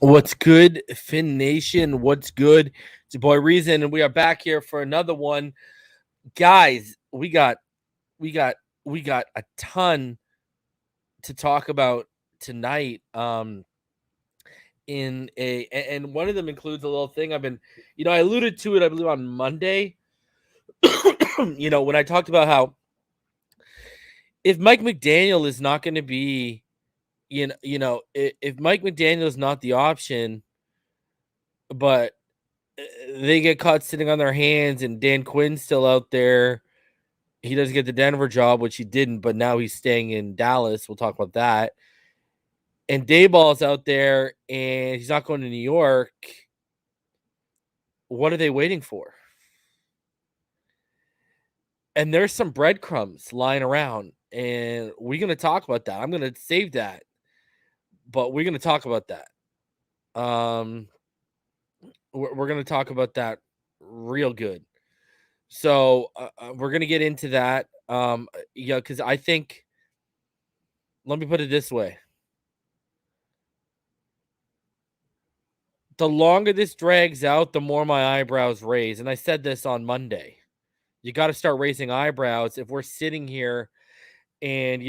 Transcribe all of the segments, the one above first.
What's good, Finn Nation? What's good? It's your boy Reason, and we are back here for another one. Guys, we got we got a ton to talk about tonight. And one of them includes a little thing I've been, I alluded to it, I believe, on Monday. When I talked about how if Mike McDaniel is not going to be, if Mike McDaniel is not the option, but they get caught sitting on their hands, and Dan Quinn's still out there. He doesn't get the Denver job, which he didn't, but now he's staying in Dallas. We'll talk about that. And Daboll's out there, and he's not going to New York. What are they waiting for? And there's some breadcrumbs lying around, and we're going to talk about that. I'm going to save that, but we're going to talk about that. We're going to talk about that real good. So we're going to get into that. Because I think, let me put it this way. The longer this drags out, the more my eyebrows raise. And I said this on Monday. You got to start raising eyebrows if we're sitting here and,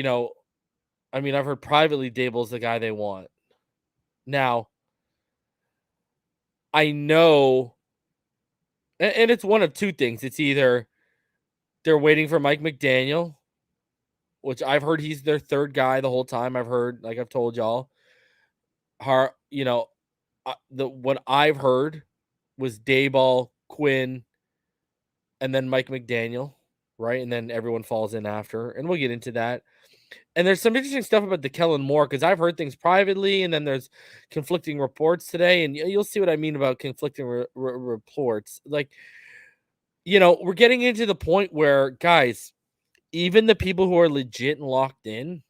I've heard privately Daboll's the guy they want. Now, I know, and it's one of two things. It's either they're waiting for Mike McDaniel, which I've heard he's their third guy the whole time. I've heard, like I've told y'all, what I've heard was Daboll, Quinn, and then Mike McDaniel, right? And then everyone falls in after, and we'll get into that. And there's some interesting stuff about the Kellen Moore, because I've heard things privately, and then there's conflicting reports today, and you'll see what I mean about conflicting reports. Like, we're getting into the point where, guys, even the people who are legit and locked in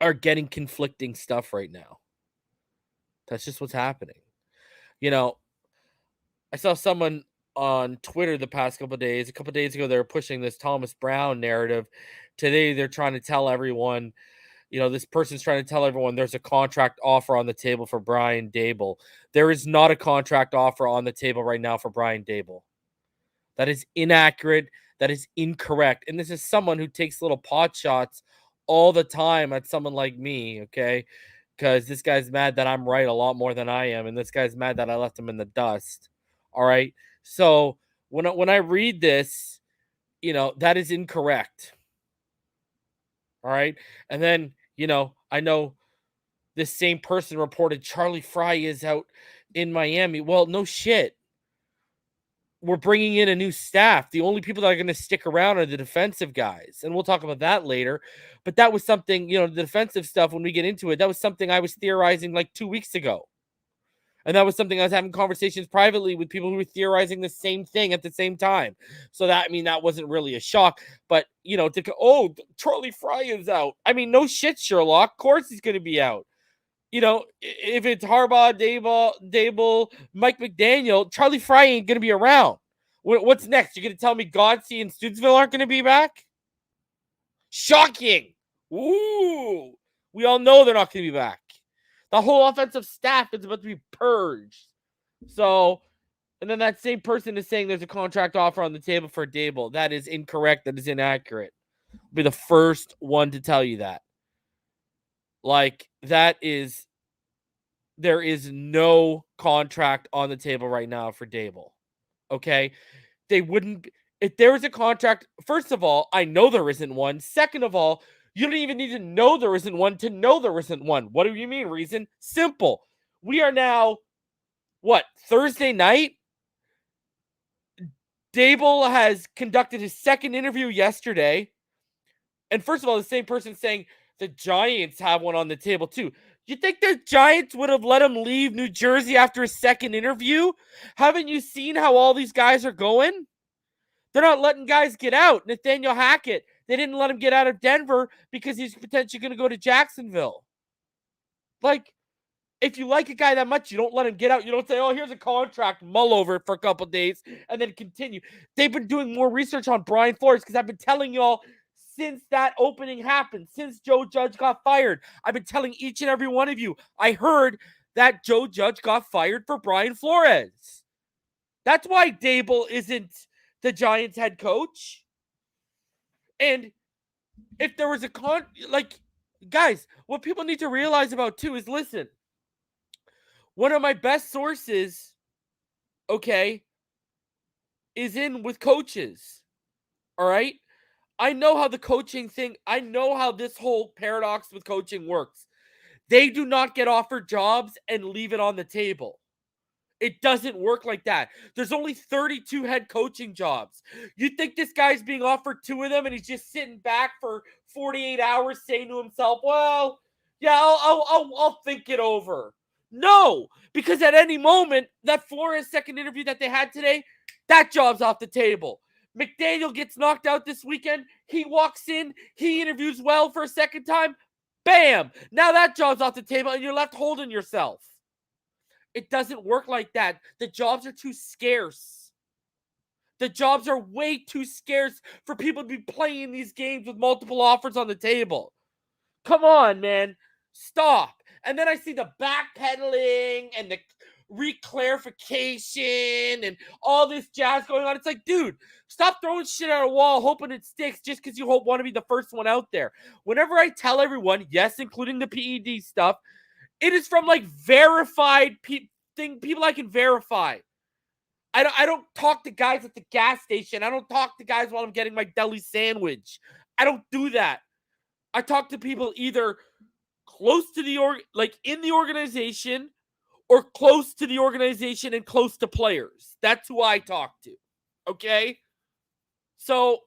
are getting conflicting stuff right now. That's just what's happening. I saw someone on Twitter the past couple of days. A couple of days ago, they were pushing this Thomas Brown narrative. Today, they're trying to tell everyone, this person's trying to tell everyone there's a contract offer on the table for Brian Daboll. There is not a contract offer on the table right now for Brian Daboll. That is inaccurate. That is incorrect. And this is someone who takes little pot shots all the time at someone like me, okay? Because this guy's mad that I'm right a lot more than I am, and this guy's mad that I left him in the dust. All right. So when I read this, that is incorrect. All right. And then, I know this same person reported Charlie Fry is out in Miami. Well, no shit. We're bringing in a new staff. The only people that are going to stick around are the defensive guys. And we'll talk about that later. But that was something, the defensive stuff, when we get into it, that was something I was theorizing like 2 weeks ago. And that was something I was having conversations privately with people who were theorizing the same thing at the same time. So that wasn't really a shock. But, Charlie Fry is out. No shit, Sherlock. Of course he's going to be out. If it's Harbaugh, Daboll, Mike McDaniel, Charlie Fry ain't going to be around. What's next? You're going to tell me Godsey and Stootsville aren't going to be back? Shocking. Ooh. We all know they're not going to be back. The whole offensive staff is about to be purged. So, and then that same person is saying there's a contract offer on the table for Daboll. That is incorrect. That is inaccurate. I'll be the first one to tell you that. There is no contract on the table right now for Daboll. Okay? They wouldn't, if there was a contract, first of all, I know there isn't one. Second of all, you don't even need to know there isn't one to know there isn't one. What do you mean, Reason? Simple. We are now, Thursday night? Daboll has conducted his second interview yesterday. And first of all, the same person saying the Giants have one on the table too. You think the Giants would have let him leave New Jersey after his second interview? Haven't you seen how all these guys are going? They're not letting guys get out. Nathaniel Hackett, they didn't let him get out of Denver because he's potentially going to go to Jacksonville. If you like a guy that much, you don't let him get out. You don't say, oh, here's a contract, mull over it for a couple days, and then continue. They've been doing more research on Brian Flores because I've been telling y'all since that opening happened, since Joe Judge got fired. I've been telling each and every one of you. I heard that Joe Judge got fired for Brian Flores. That's why Daboll isn't the Giants head coach. And if there was a guys, what people need to realize about too is, listen, one of my best sources, okay, is in with coaches. All right. I know how the coaching thing, I know how this whole paradox with coaching works. They do not get offered jobs and leave it on the table. It doesn't work like that. There's only 32 head coaching jobs. You think this guy's being offered 2 of them and he's just sitting back for 48 hours saying to himself, well, yeah, I'll think it over. No, because at any moment, that Flores second interview that they had today, that job's off the table. McDaniel gets knocked out this weekend. He walks in, he interviews well for a second time. Bam! Now that job's off the table and you're left holding yourself. It doesn't work like that. The jobs are too scarce. The jobs are way too scarce for people to be playing these games with multiple offers on the table. Come on, man. Stop. And then I see the backpedaling and the reclarification and all this jazz going on. It's like, dude, stop throwing shit at a wall hoping it sticks just because you want to be the first one out there. Whenever I tell everyone, yes, including the PED stuff, it is from like verified people I can verify. I don't talk to guys at the gas station. I don't talk to guys while I'm getting my deli sandwich. I don't do that. I talk to people either close to the in the organization or close to the organization and close to players. That's who I talk to. Okay? So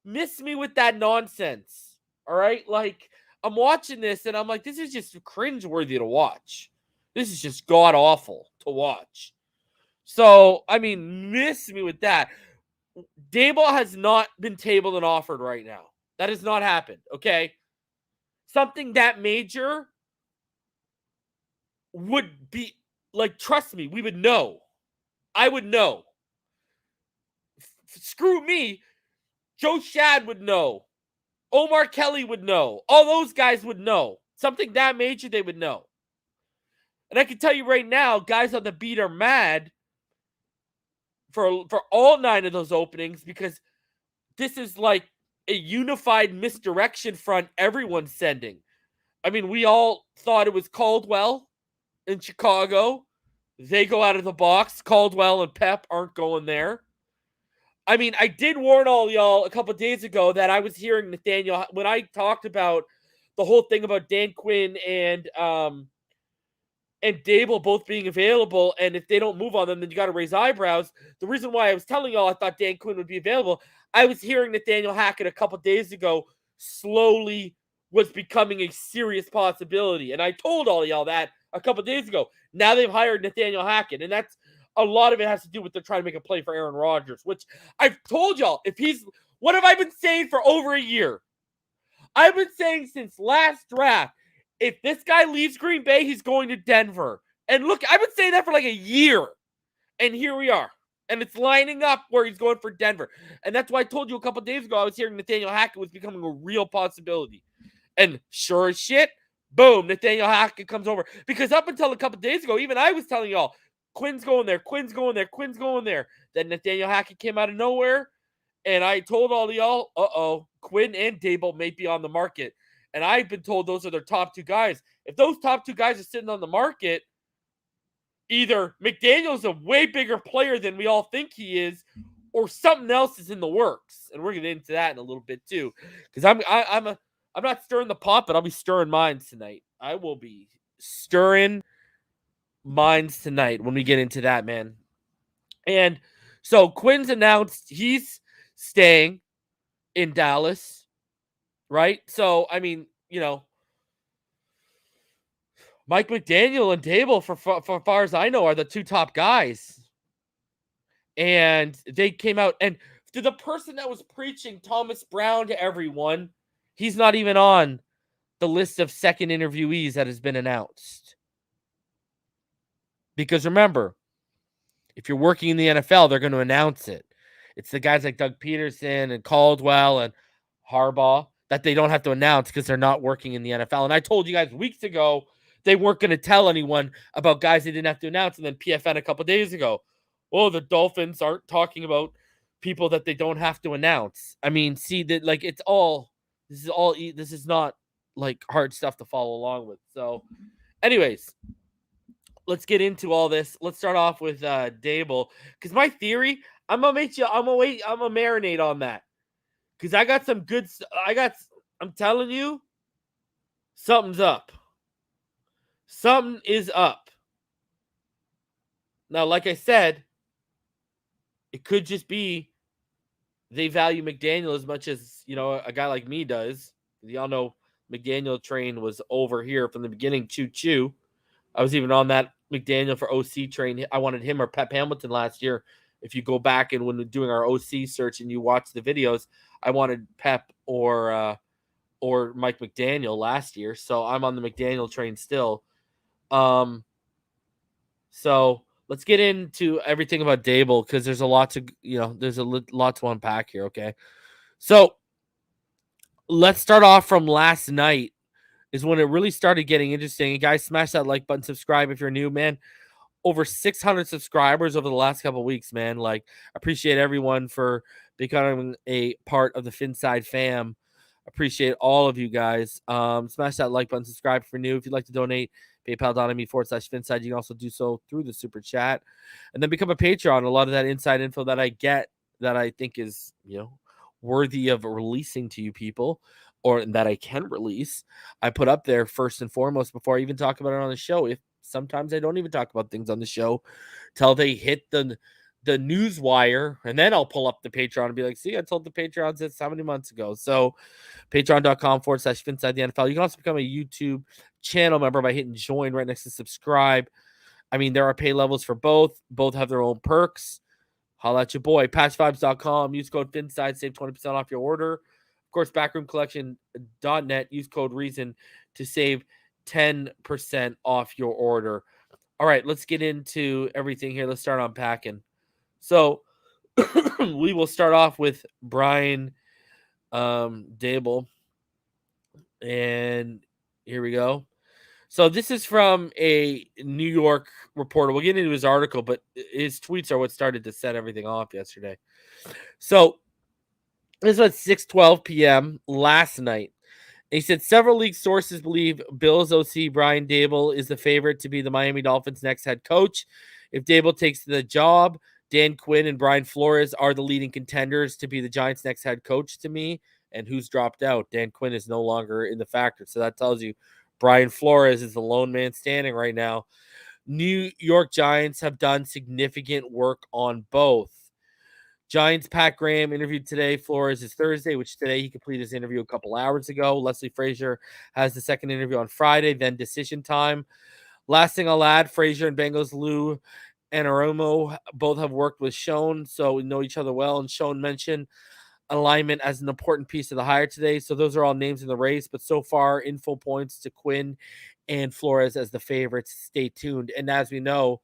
miss me with that nonsense. All right? Like, I'm watching this and I'm like, this is just cringeworthy to watch. This is just god awful to watch. So, I mean, miss me with that. Daboll has not been tabled and offered right now. That has not happened, okay? Something that major would be, like, trust me, we would know. I would know. Screw me. Joe Shad would know. Omar Kelly would know. All those guys would know. Something that major, they would know. And I can tell you right now, guys on the beat are mad for all 9 of those openings because this is like a unified misdirection front everyone's sending. I mean, we all thought it was Caldwell in Chicago. They go out of the box. Caldwell and Pep aren't going there. I mean, I did warn all y'all a couple days ago that I was hearing Nathaniel when I talked about the whole thing about Dan Quinn and Daboll both being available, and if they don't move on them, then you got to raise eyebrows. The reason why I was telling y'all I thought Dan Quinn would be available, I was hearing Nathaniel Hackett a couple days ago slowly was becoming a serious possibility, and I told all y'all that a couple days ago. Now they've hired Nathaniel Hackett, and that's a lot of it has to do with they're trying to make a play for Aaron Rodgers, which I've told y'all, if he's, what have I been saying for over a year? I've been saying since last draft, if this guy leaves Green Bay, he's going to Denver. And look, I've been saying that for like a year. And here we are. And it's lining up where he's going for Denver. And that's why I told you a couple days ago I was hearing Nathaniel Hackett was becoming a real possibility. And sure as shit, boom, Nathaniel Hackett comes over. Because up until a couple days ago, even I was telling y'all, Quinn's going there, Quinn's going there, Quinn's going there. Then Nathaniel Hackett came out of nowhere. And I told all of y'all, Quinn and Daboll may be on the market. And I've been told those are their top 2 guys. If those top 2 guys are sitting on the market, either McDaniel's a way bigger player than we all think he is, or something else is in the works. And we're going to get into that in a little bit too. Because I'm not stirring the pot, but I'll be stirring minds tonight. I will be stirring minds tonight when we get into that, man. And so Quinn's announced he's staying in Dallas, right? So, I mean, you know, Mike McDaniel and Daboll, for far as I know, are the 2 top guys. And they came out, and to the person that was preaching Thomas Brown to everyone, he's not even on the list of second interviewees that has been announced. Because remember, if you're working in the NFL, they're going to announce it. It's the guys like Doug Peterson and Caldwell and Harbaugh that they don't have to announce because they're not working in the NFL. And I told you guys weeks ago they weren't going to tell anyone about guys they didn't have to announce. And then PFN a couple days ago, oh, the Dolphins aren't talking about people that they don't have to announce. I mean, see that, like, this is not like hard stuff to follow along with. So, anyways, let's get into all this. Let's start off with Daboll, because my theory, I'm gonna marinate on that, because I got some good. I'm telling you, something's up. Something is up. Now, like I said, it could just be they value McDaniel as much as, a guy like me does. Y'all know McDaniel train was over here from the beginning. Choo. I was even on that McDaniel for OC train. I wanted him or Pep Hamilton last year. If you go back and when doing our OC search and you watch the videos, I wanted Pep or Mike McDaniel last year. So I'm on the McDaniel train still. So let's get into everything about Daboll, because there's a lot to lot to unpack here. Okay, so let's start off from last night, is when it really started getting interesting. And guys, smash that like button, subscribe if you're new, man. Over 600 subscribers over the last couple of weeks, man. Like, appreciate everyone for becoming a part of the Finside fam. Appreciate all of you guys. Smash that like button, subscribe if you're new. If you'd like to donate, PayPal.me/Finside. You can also do so through the super chat, and then become a Patreon. A lot of that inside info that I get, that I think is, worthy of releasing to you people, or that I can release, I put up there first and foremost before I even talk about it on the show. If sometimes I don't even talk about things on the show till they hit the news wire, and then I'll pull up the Patreon and be like, see, I told the Patreons this how many months ago. So patreon.com/Finside the NFL. You can also become a YouTube channel member by hitting join right next to subscribe. I mean, there are pay levels for both. Both have their own perks. Holla at your boy. Patchvibes.com. Use code Finside. Save 20% off your order. Of course, backroomcollection.net. Use code REASON to save 10% off your order. All right, let's get into everything here. Let's start unpacking. So we will start off with Brian Daboll. And here we go. So this is from a New York reporter. We'll get into his article, but his tweets are what started to set everything off yesterday. So this was at 6:12 p.m. last night. He said several league sources believe Bills OC Brian Daboll is the favorite to be the Miami Dolphins' next head coach. If Daboll takes the job, Dan Quinn and Brian Flores are the leading contenders to be the Giants' next head coach to me. And who's dropped out? Dan Quinn is no longer in the factor. So that tells you Brian Flores is the lone man standing right now. New York Giants have done significant work on both. Giants Pat Graham interviewed today. Flores is Thursday, which today he completed his interview a couple hours ago. Leslie Frazier has the second interview on Friday, then decision time. Last thing I'll add, Frazier and Bengals Lou and Aromo both have worked with Schoen, so we know each other well. And Schoen mentioned alignment as an important piece of the hire today. So those are all names in the race. But so far, info points to Quinn and Flores as the favorites. Stay tuned. And as we know,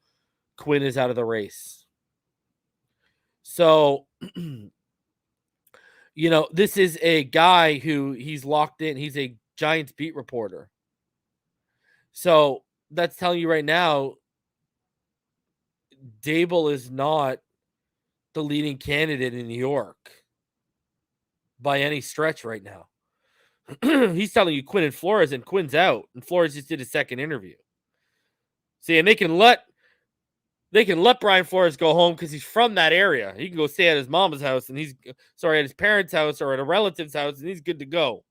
Quinn is out of the race. So, this is a guy who he's locked in. He's a Giants beat reporter. So that's telling you right now, Daboll is not the leading candidate in New York by any stretch right now. He's telling you Quinn and Flores, and Quinn's out, and Flores just did his second interview. See, and they can let Brian Flores go home because he's from that area. He can go stay at his mama's house, and at his parents' house or at a relative's house, and he's good to go.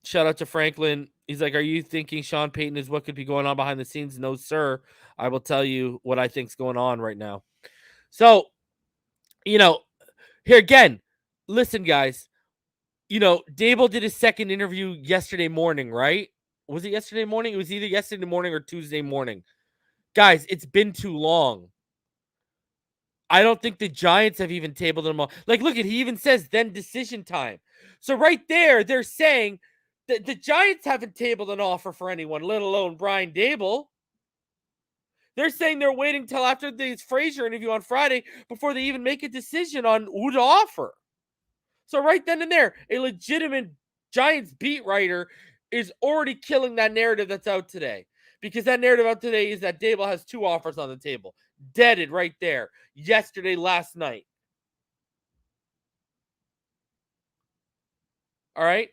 Shout out to Franklin. He's like, are you thinking Sean Payton is what could be going on behind the scenes? No, sir. I will tell you what I think's going on right now. So, here again, listen, guys, Daboll did his second interview yesterday morning, right? Was it yesterday morning? It was either yesterday morning or Tuesday morning. Guys, it's been too long. I don't think the Giants have even tabled them all. Like, look, he even says then decision time. So right there, they're saying that the Giants haven't tabled an offer for anyone, let alone Brian Daboll. They're saying they're waiting till after the Frazier interview on Friday before they even make a decision on who to offer. So right then and there, a legitimate Giants beat writer is already killing that narrative that's out today. Because that narrative out today is that Daboll has 2 offers on the table. Deaded right there. Yesterday, last night. All right.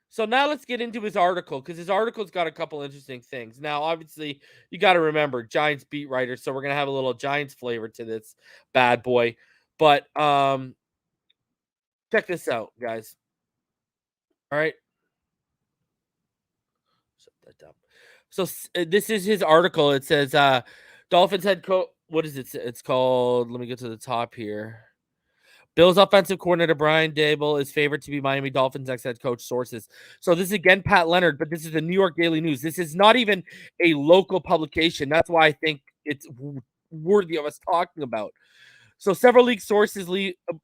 So now let's get into his article because his article's got a couple interesting things. Now, obviously, you got to remember Giants beat writer, so we're gonna have a little Giants flavor to this bad boy. But check this out, guys. All right, shut that down. So this is his article. It says Dolphins head coach. What is it? It's called. Let me get to the top here. Bills offensive coordinator Brian Daboll is favored to be Miami Dolphins next head coach sources. So this is again Pat Leonard, but this is the New York Daily News. This is not even a local publication. That's why I think it's worthy of us talking about. So several league sources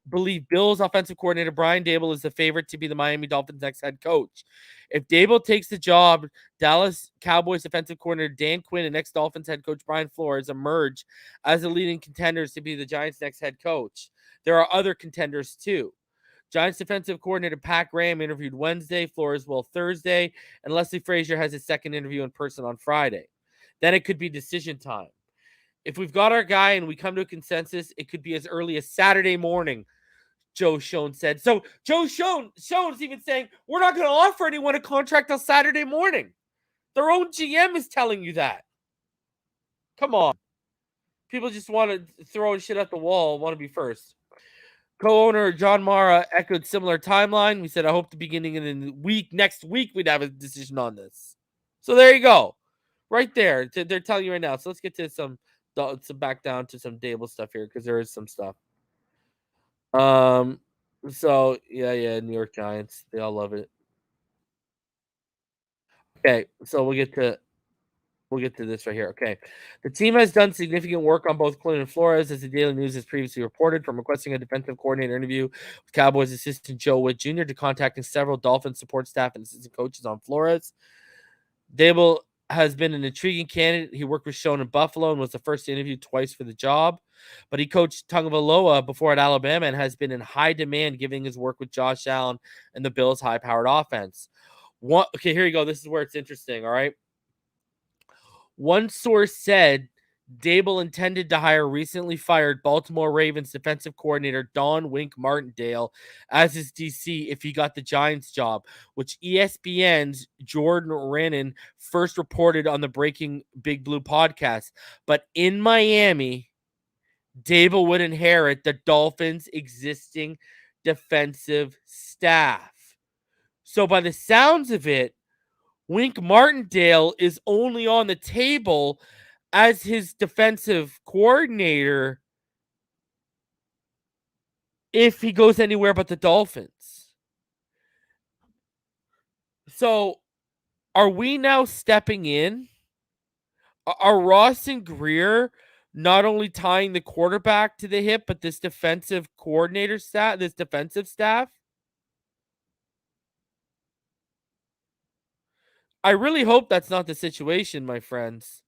believe Bills offensive coordinator Brian Daboll is the favorite to be the Miami Dolphins next head coach. If Daboll takes the job, Dallas Cowboys defensive coordinator Dan Quinn and ex-Dolphins head coach Brian Flores emerge as the leading contenders to be the Giants' next head coach. There are other contenders too. Giants defensive coordinator Pat Graham interviewed Wednesday, Flores will Thursday, and Leslie Frazier has his second interview in person on Friday. Then it could be decision time. If we've got our guy and we come to a consensus, it could be as early as Saturday morning, Joe Schoen said. So Joe Schoen's even saying, we're not going to offer anyone a contract on Saturday morning. Their own GM is telling you that. Come on. People just want to throw shit at the wall, want to be first. Co-owner John Mara echoed similar timeline. We said, I hope the beginning of the week, next week, we'd have a decision on this. So there you go. Right there. They're telling you right now. So let's get to some back down to some Daboll stuff here because there is some stuff. So yeah, New York Giants. They all love it. Okay, so we'll get to this right here. Okay. The team has done significant work on both Quinn and Flores, as the Daily News has previously reported, from requesting a defensive coordinator interview with Cowboys assistant Joe Witt Jr. to contacting several Dolphins support staff and assistant coaches on Flores. Daboll has been an intriguing candidate. He worked with Schoen in Buffalo and was the first to interview twice for the job. But he coached Tagovailoa before at Alabama and has been in high demand, given his work with Josh Allen and the Bills' high-powered offense. Okay, here you go. This is where it's interesting, all right? One source said Daboll intended to hire recently fired Baltimore Ravens defensive coordinator Don Wink Martindale as his DC if he got the Giants job, which ESPN's Jordan Raanan first reported on the Breaking Big Blue podcast. But in Miami, Daboll would inherit the Dolphins' existing defensive staff. So by the sounds of it, Wink Martindale is only on the table as his defensive coordinator if he goes anywhere but the Dolphins. So are we now stepping in? Are Ross and Greer not only tying the quarterback to the hip, but this defensive coordinator staff, this defensive staff? I really hope that's not the situation, my friends.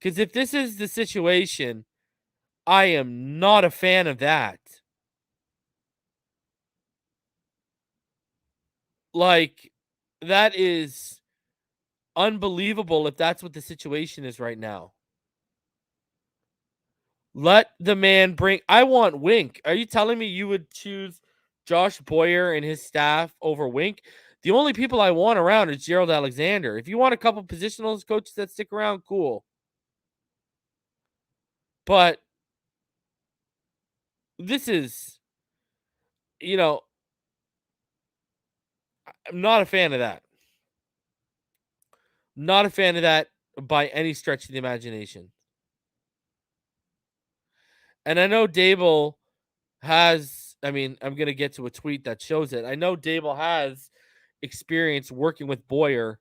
Because if this is the situation, I am not a fan of that. Like, that is unbelievable if that's what the situation is right now. Let the man bring. I want Wink. Are you telling me you would choose Josh Boyer and his staff over Wink? The only people I want around is Gerald Alexander. If you want a couple positional coaches that stick around, cool. But this is, you know, I'm not a fan of that. Not a fan of that by any stretch of the imagination. And I know Daboll has, I mean, I'm going to get to a tweet that shows it. I know Daboll has experience working with Boyer,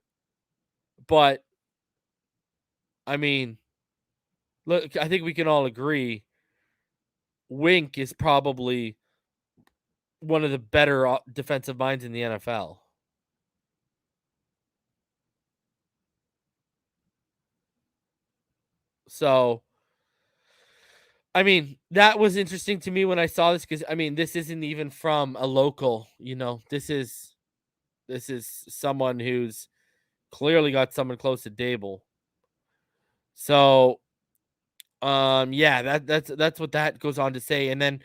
but I mean, look, I think we can all agree Wink is probably one of the better defensive minds in the NFL. So, I mean, that was interesting to me when I saw this because, I mean, this isn't even from a local, this is This is someone who's clearly got someone close to Daboll. So, yeah, that's what that goes on to say. And then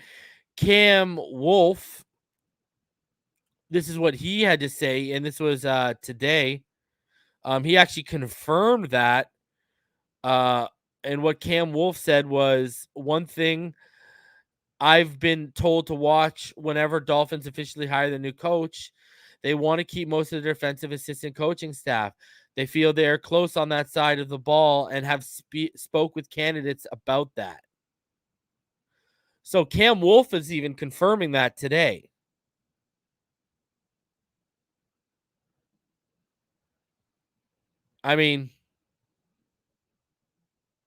Cam Wolf, this is what he had to say, and this was today. He actually confirmed that. And what Cam Wolf said was, one thing I've been told to watch whenever Dolphins officially hire the new coach, they want to keep most of their defensive assistant coaching staff. They feel they are close on that side of the ball and have spoke with candidates about that. So Cam Wolf is even confirming that today. I mean,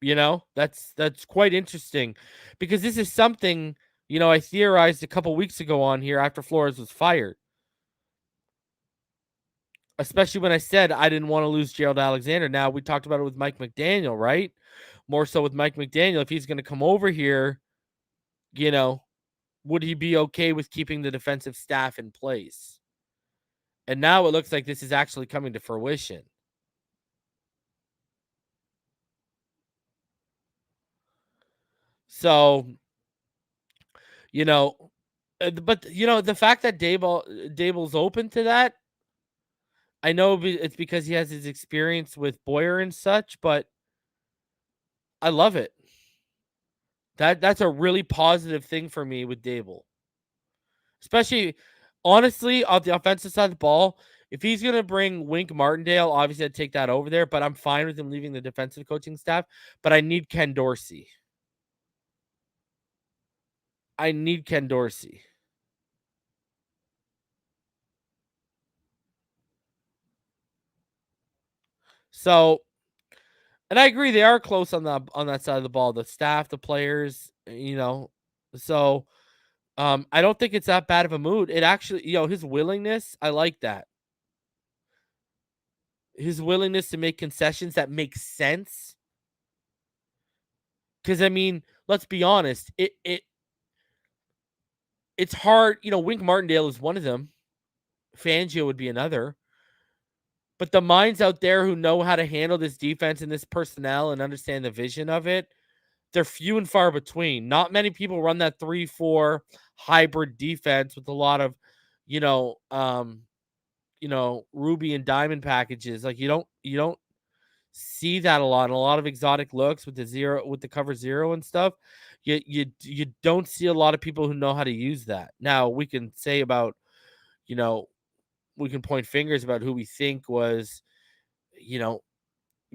that's quite interesting, because this is something, I theorized a couple weeks ago on here after Flores was fired. Especially when I said I didn't want to lose Gerald Alexander. Now, we talked about it with Mike McDaniel, right? More so with Mike McDaniel. If he's going to come over here, would he be okay with keeping the defensive staff in place? And now it looks like this is actually coming to fruition. So, but the fact that Daboll's open to that, I know it's because he has his experience with Boyer and such, but I love it. That's a really positive thing for me with Daboll. Especially, honestly, on the offensive side of the ball, if he's going to bring Wink Martindale, obviously I'd take that over there, but I'm fine with him leaving the defensive coaching staff. But I need Ken Dorsey. So, and I agree, they are close on that side of the ball. The staff, the players, So, I don't think it's that bad of a mood. It actually, his willingness, I like that. His willingness to make concessions that make sense. Because, I mean, let's be honest, it's hard. Wink Martindale is one of them. Fangio would be another. But the minds out there who know how to handle this defense and this personnel and understand the vision of it, they're few and far between. Not many people run that 3-4 hybrid defense with a lot of, Ruby and diamond packages. Like, you don't see that a lot. And a lot of exotic looks with the cover zero and stuff. You don't see a lot of people who know how to use that. Now, we can say about, we can point fingers about who we think was,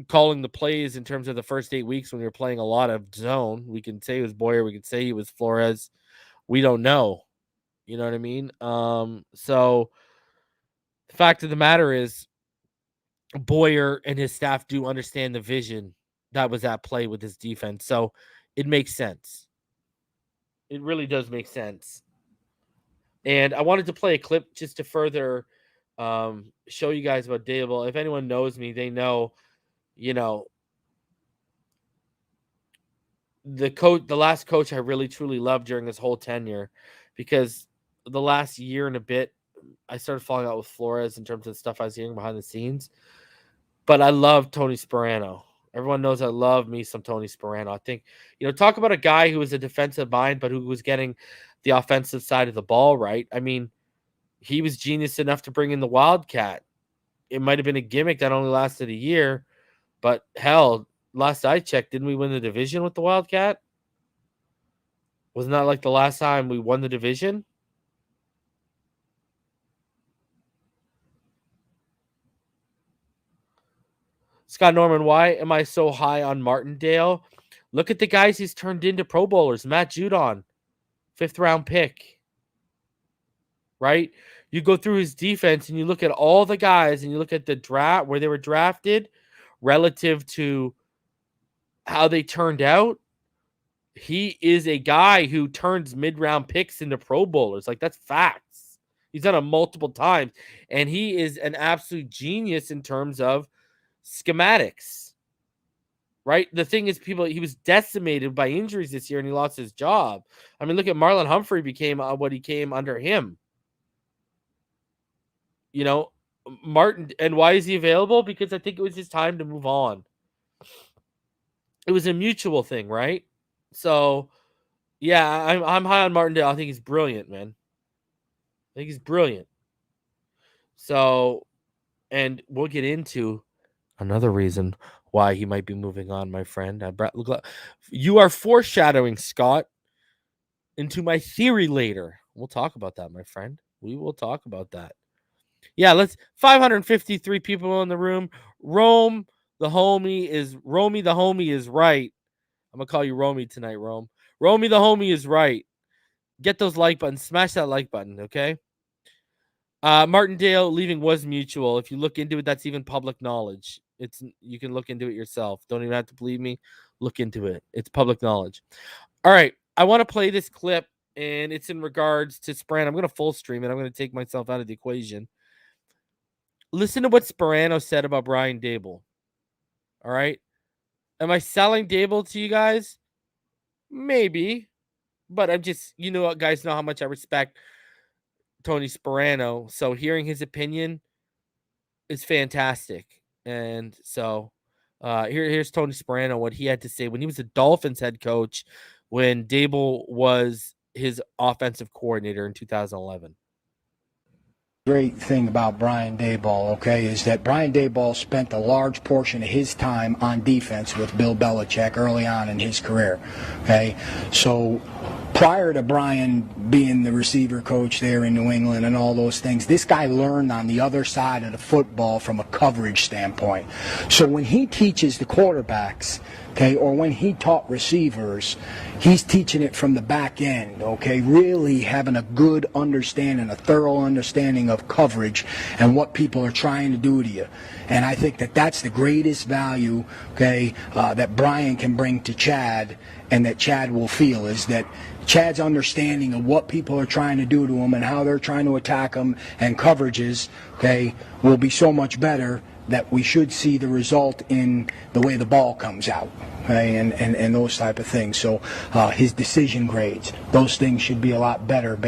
calling the plays in terms of the first 8 weeks when we were playing a lot of zone. We can say it was Boyer. We can say it was Flores. We don't know. You know what I mean? So the fact of the matter is, Boyer and his staff do understand the vision that was at play with his defense. So it makes sense. It really does make sense. And I wanted to play a clip just to further show you guys about Daboll. If anyone knows me, they know, the last coach I really truly loved during this whole tenure, because the last year and a bit, I started falling out with Flores in terms of the stuff I was hearing behind the scenes. But I love Tony Sparano. Everyone knows I love me some Tony Sparano. I think, talk about a guy who was a defensive mind, but who was getting the offensive side of the ball right. I mean, he was genius enough to bring in the Wildcat. It might have been a gimmick that only lasted a year, but hell, last I checked, didn't we win the division with the Wildcat? Wasn't that like the last time we won the division? Scott Norman, why am I so high on Martindale? Look at the guys he's turned into Pro Bowlers. Matt Judon, 5th round pick. Right? You go through his defense and you look at all the guys and you look at the draft, where they were drafted relative to how they turned out. He is a guy who turns mid-round picks into Pro Bowlers. Like, that's facts. He's done it multiple times. And he is an absolute genius in terms of schematics. Right? The thing is, he was decimated by injuries this year and he lost his job. I mean, look at Marlon Humphrey became what he came under him. Martin, and why is he available? Because I think it was his time to move on. It was a mutual thing, right? So, yeah, I'm high on Martindale. I think he's brilliant, man. I think he's brilliant. So, and we'll get into another reason why he might be moving on, my friend. You are foreshadowing, Scott, into my theory later. We'll talk about that, my friend. We will talk about that. Yeah, let's 553 people in the room. Romy the homie is right. I'm gonna call you Romy tonight, Rome. Romy the homie is right. Get those like buttons. Smash that like button, okay? Martindale leaving was mutual. If you look into it, that's even public knowledge. You can look into it yourself. Don't even have to believe me. Look into it. It's public knowledge. All right. I want to play this clip, and it's in regards to Sparano. I'm going to full stream it. I'm going to take myself out of the equation. Listen to what Sparano said about Brian Daboll. All right. Am I selling Daboll to you guys? Maybe. But I'm just, guys know how much I respect Tony Sparano. So hearing his opinion is fantastic. And so here's Tony Sparano, what he had to say when he was the Dolphins head coach when Daboll was his offensive coordinator in 2011. Great thing about Brian Daboll, okay, is that Brian Daboll spent a large portion of his time on defense with Bill Belichick early on in his career, okay? So prior to Brian being the receiver coach there in New England and all those things, this guy learned on the other side of the football from a coverage standpoint. So when he teaches the quarterbacks, okay, or when he taught receivers, he's teaching it from the back end, okay, really having a good understanding, a thorough understanding of coverage and what people are trying to do to you. And I think that that's the greatest value, okay, that Brian can bring to Chad and that Chad will feel, is that Chad's understanding of what people are trying to do to him and how they're trying to attack him and coverages, okay, will be so much better that we should see the result in the way the ball comes out, okay, and those type of things. So his decision grades, those things should be a lot better.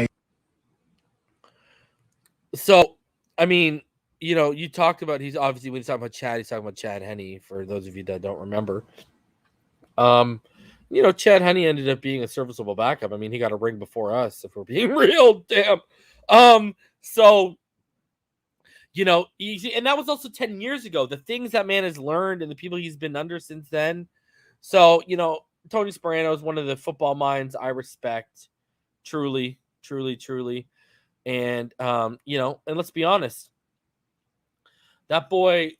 So, I mean, you talked about, he's obviously, when he's talking about Chad, he's talking about Chad Henne, for those of you that don't remember. Chad Henne ended up being a serviceable backup. I mean, he got a ring before us, if we're being real. Damn. So, easy, and that was also 10 years ago. The things that man has learned and the people he's been under since then. So, Tony Sparano is one of the football minds I respect, truly, truly, truly. And, and let's be honest, that boy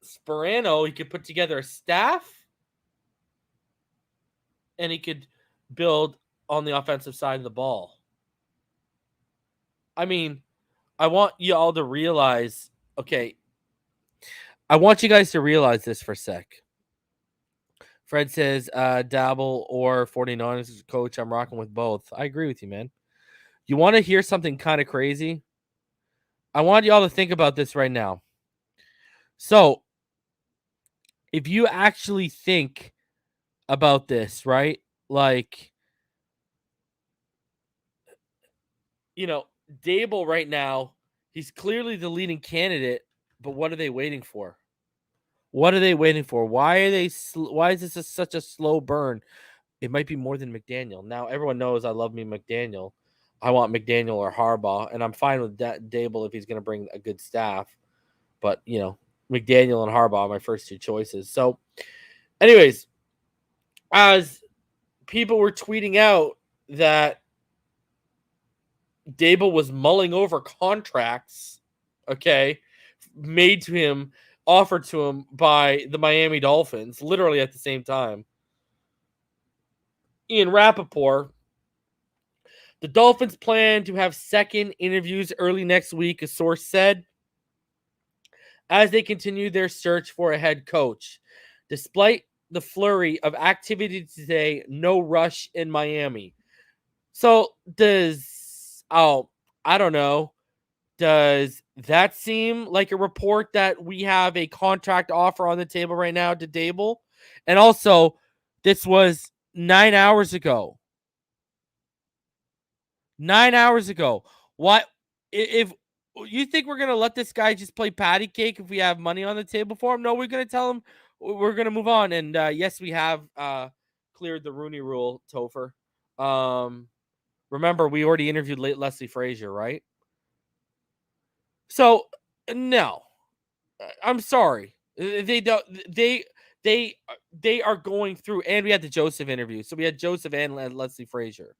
Sparano, he could put together a staff and he could build on the offensive side of the ball. I mean, I want you all to realize, okay, I want you guys to realize this for a sec. Fred says, Daboll or 49ers coach, I'm rocking with both. I agree with you, man. You want to hear something kind of crazy? I want y'all to think about this right now. So, if you actually think about this, right? Like, Daboll right now, he's clearly the leading candidate, but what are they waiting for? What are they waiting for? Why are they? Why is this such a slow burn? It might be more than McDaniel. Now, everyone knows I love me McDaniel. I want McDaniel or Harbaugh, and I'm fine with that Daboll if he's going to bring a good staff. But, McDaniel and Harbaugh are my first two choices. So, anyways, as people were tweeting out that Daboll was mulling over contracts, okay, made to him, offered to him by the Miami Dolphins, literally at the same time. Ian Rappaport, the Dolphins plan to have second interviews early next week, a source said, as they continue their search for a head coach. Despite the flurry of activity today, no rush in Miami. So I don't know. Does that seem like a report that we have a contract offer on the table right now to Daboll? And also, this was 9 hours ago. 9 hours ago. What if You think we're gonna let this guy just play patty cake if we have money on the table for him? No, we're gonna tell him we're gonna move on. And yes, we have cleared the Rooney Rule, Topher. Remember, we already interviewed Leslie Frazier, right? So no, I'm sorry. They don't. They are going through, and we had the Joseph interview. So we had Joseph and Leslie Frazier.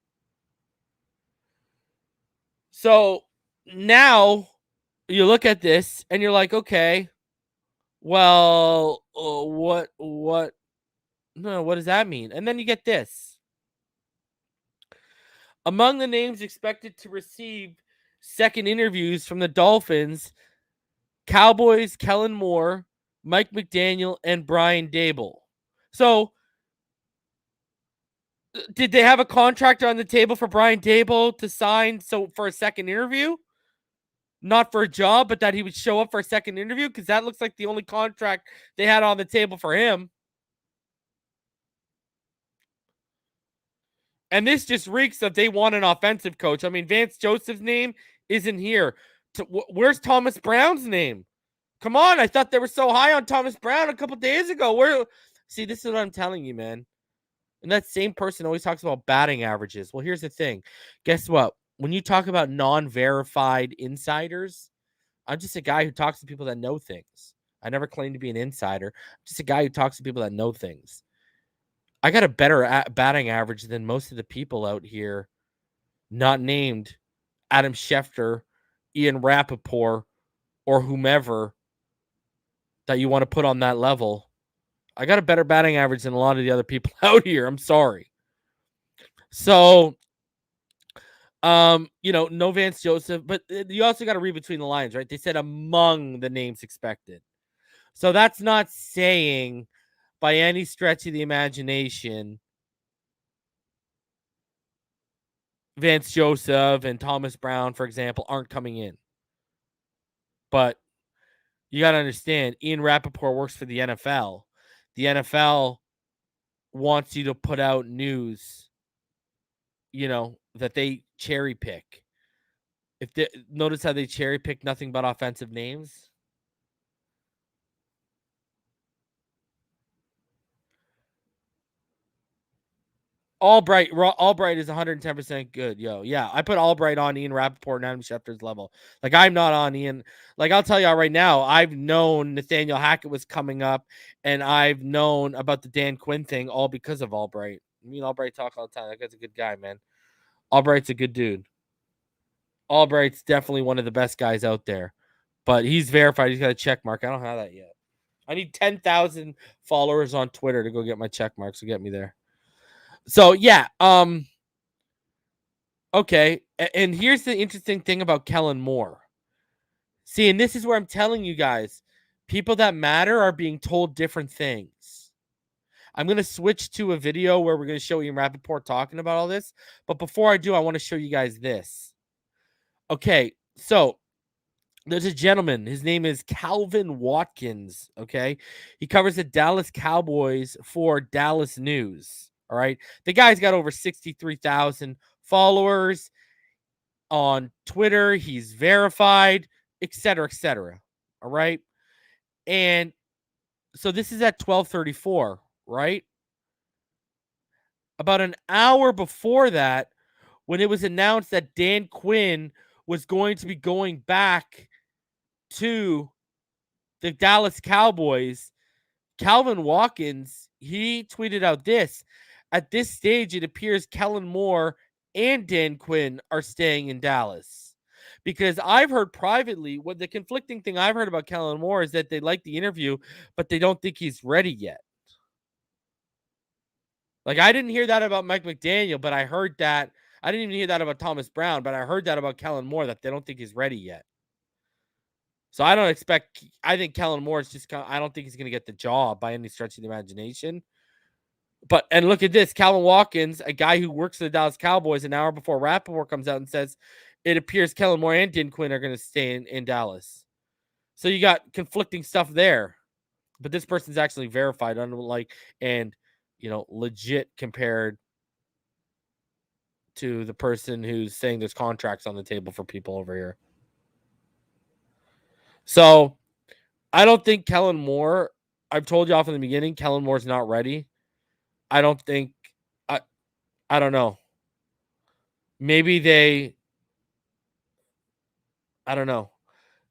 So now you look at this and you're like, okay, well, what? No, what does that mean? And then you get this. Among the names expected to receive second interviews from the Dolphins, Cowboys, Kellen Moore, Mike McDaniel, and Brian Daboll. So, did they have a contract on the table for Brian Daboll to sign for a second interview? Not for a job, but that he would show up for a second interview? Because that looks like the only contract they had on the table for him. And this just reeks of they want an offensive coach. I mean, Vance Joseph's name isn't here. Where's Thomas Brown's name? Come on, I thought they were so high on Thomas Brown a couple days ago. See, this is what I'm telling you, man. And that same person always talks about batting averages. Well, here's the thing. Guess what? When you talk about non-verified insiders, I'm just a guy who talks to people that know things. I never claimed to be an insider. I'm just a guy who talks to people that know things. I got a better batting average than most of the people out here, not named Adam Schefter, Ian Rappaport, or whomever that you want to put on that level. I got a better batting average than a lot of the other people out here. I'm sorry. So, no Vance Joseph, but you also got to read between the lines, right? They said among the names expected. So that's not saying by any stretch of the imagination Vance Joseph and Thomas Brown, for example, aren't coming in. But you got to understand, Ian Rappaport works for the NFL. The NFL wants you to put out news, that they cherry pick. Notice how they cherry pick nothing but offensive names. Albright is 110% good, yo. Yeah, I put Albright on Ian Rappaport and Adam Schefter's level. Like, I'm not on Ian. Like, I'll tell you right now, I've known Nathaniel Hackett was coming up, and I've known about the Dan Quinn thing all because of Albright. Me and Albright talk all the time. That guy's a good guy, man. Albright's a good dude. Albright's definitely one of the best guys out there. But he's verified. He's got a check mark. I don't have that yet. I need 10,000 followers on Twitter to go get my check mark, so get me there. So yeah, okay. And here's the interesting thing about Kellen Moore. See, and this is where I'm telling you guys, people that matter are being told different things. I'm going to switch to a video where we're going to show Ian Rappaport talking about all this. But before I do, I want to show you guys this. Okay, so there's a gentleman. His name is Calvin Watkins, okay? He covers the Dallas Cowboys for Dallas News. All right. The guy's got over 63,000 followers on Twitter. He's verified, et cetera, et cetera. All right. And so this is at 12:34, right? About an hour before that, when it was announced that Dan Quinn was going to be going back to the Dallas Cowboys, Calvin Watkins, he tweeted out this. At this stage, it appears Kellen Moore and Dan Quinn are staying in Dallas. Because I've heard privately, what the conflicting thing I've heard about Kellen Moore is that they like the interview, but they don't think he's ready yet. Like, I didn't hear that about Mike McDaniel, but I heard that. I didn't even hear that about Thomas Brown, but I heard that about Kellen Moore, that they don't think he's ready yet. So I think Kellen Moore is I don't think he's going to get the job by any stretch of the imagination. And look at this, Calvin Watkins, a guy who works for the Dallas Cowboys, an hour before Rappaport comes out and says, it appears Kellen Moore and Dan Quinn are going to stay in Dallas. So you got conflicting stuff there. But this person's actually verified, legit compared to the person who's saying there's contracts on the table for people over here. So I don't think Kellen Moore. I've told you off in the beginning, Kellen Moore's not ready. I don't think. I I don't know. Maybe they. I don't know.